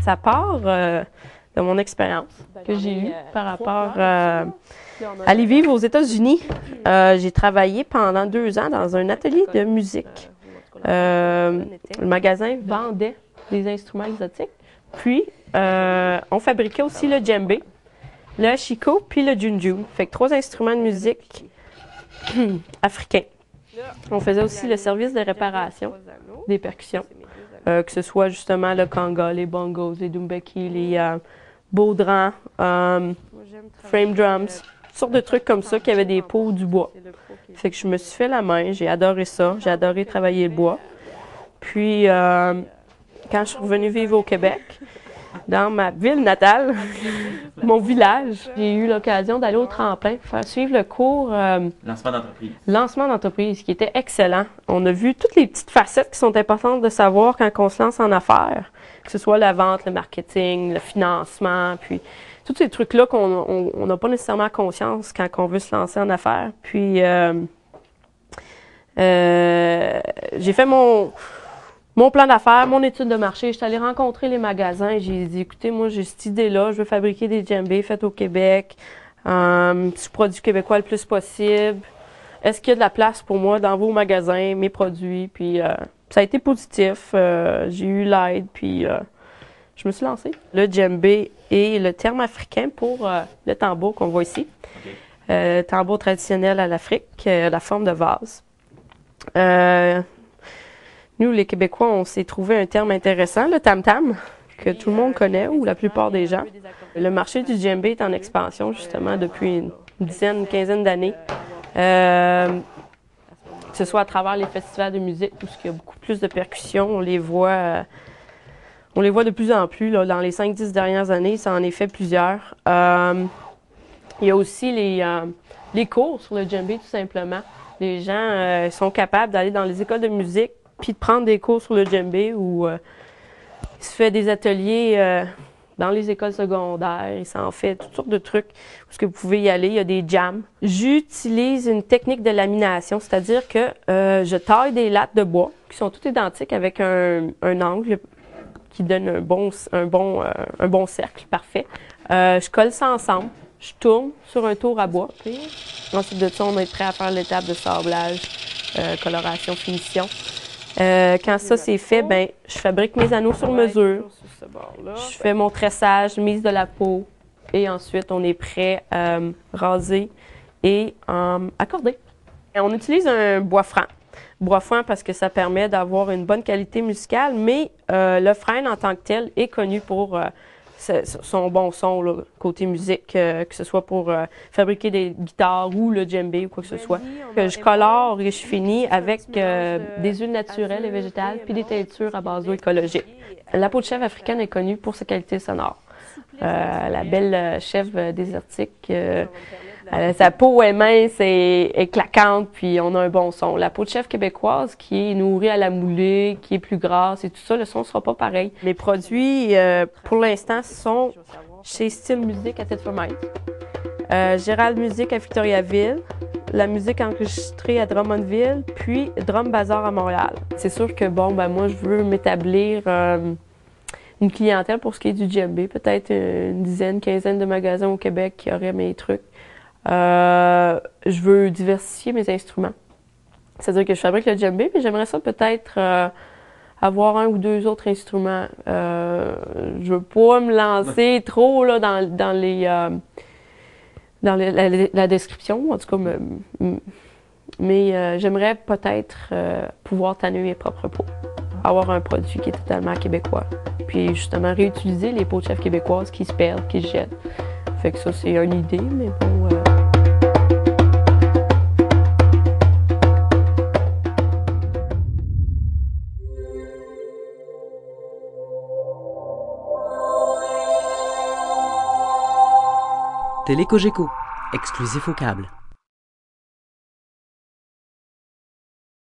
ça part de mon expérience que j'ai eue par rapport à aller vivre aux États-Unis. J'ai travaillé pendant 2 ans dans un atelier de musique. Le magasin vendait des instruments exotiques. Puis, on fabriquait aussi le djembé, le hachiko, puis le junjun. Fait que 3 instruments de musique africains. On faisait aussi le service de réparation des percussions, que ce soit justement le kanga, les bongos, les doumbeki, les baudrans, frame drums, toutes sortes de trucs comme ça qui avaient des pots ou du bois. Fait que je me suis fait la main, j'ai adoré ça, j'ai adoré travailler le bois. Puis, quand je suis revenue vivre au Québec, dans ma ville natale, mon village, j'ai eu l'occasion d'aller au tremplin, faire suivre le cours lancement d'entreprise, qui était excellent. On a vu toutes les petites facettes qui sont importantes de savoir quand on se lance en affaires, que ce soit la vente, le marketing, le financement, puis tous ces trucs-là qu'on n'a pas nécessairement conscience quand on veut se lancer en affaires. Puis, j'ai fait mon plan d'affaires, mon étude de marché. Je suis allée rencontrer les magasins et j'ai dit, écoutez, moi, j'ai cette idée-là, je veux fabriquer des djembés faits au Québec, du produit québécois le plus possible. Est-ce qu'il y a de la place pour moi dans vos magasins, mes produits? Puis, ça a été positif. J'ai eu l'aide, puis je me suis lancée. Le djembé est le terme africain pour le tambour qu'on voit ici. Okay. Tambour traditionnel à l'Afrique, la forme de vase. Nous, les Québécois, on s'est trouvé un terme intéressant, le tam-tam, que tout le monde connaît, ou la plupart des gens. Le marché du djembé est en expansion, justement, depuis une dizaine, une quinzaine d'années. Que ce soit à travers les festivals de musique, où il y a beaucoup plus de percussions, on les voit de plus en plus. Là, dans les 5-10 dernières années, ça en est fait plusieurs. Il y a aussi les cours sur le djembé, tout simplement. Les gens sont capables d'aller dans les écoles de musique puis de prendre des cours sur le djembé ou il se fait des ateliers dans les écoles secondaires. Il s'en fait toutes sortes de trucs où vous pouvez y aller. Il y a des jams. J'utilise une technique de lamination, c'est-à-dire que je taille des lattes de bois qui sont toutes identiques avec un angle qui donne un bon cercle parfait. Je colle ça ensemble. Je tourne sur un tour à bois. Ensuite de ça, on est prêt à faire l'étape de sablage, coloration, finition. Quand ça c'est fait, ben je fabrique mes anneaux sur mesure. Je fais mon tressage, mise de la peau et ensuite on est prêt à raser et accorder. Et on utilise un bois franc. Bois franc parce que ça permet d'avoir une bonne qualité musicale, mais le frêne en tant que tel est connu pour son bon son là, côté musique, que ce soit pour fabriquer des guitares ou le djembé ou quoi que ce soit. Je colore et je finis avec des huiles naturelles et végétales puis des teintures à base d'eau écologique. La peau de chèvre africaine est connue pour sa qualité sonore. La belle chèvre désertique, sa peau est mince et claquante, puis on a un bon son. La peau de chèvre québécoise qui est nourrie à la moulée, qui est plus grasse et tout ça, le son ne sera pas pareil. Mes produits, pour l'instant, sont chez Style Musique à Tête-Fermette, Gérald Musique à Victoriaville, la musique enregistrée à Drummondville, puis Drum Bazar à Montréal. C'est sûr que, moi, je veux m'établir une clientèle pour ce qui est du djembé, peut-être une dizaine, quinzaine de magasins au Québec qui auraient mes trucs. Je veux diversifier mes instruments. C'est-à-dire que je fabrique le djembé, mais j'aimerais ça peut-être avoir 1 ou 2 autres instruments. Je veux pas me lancer trop là, dans la description, en tout cas, mais j'aimerais peut-être pouvoir tanner mes propres peaux. Avoir un produit qui est totalement québécois. Puis justement, réutiliser les peaux de chèvre québécoises qui se perdent, qui se jettent. Fait que ça, c'est une idée, mais bon... Télé Cogeco, exclusif au câble.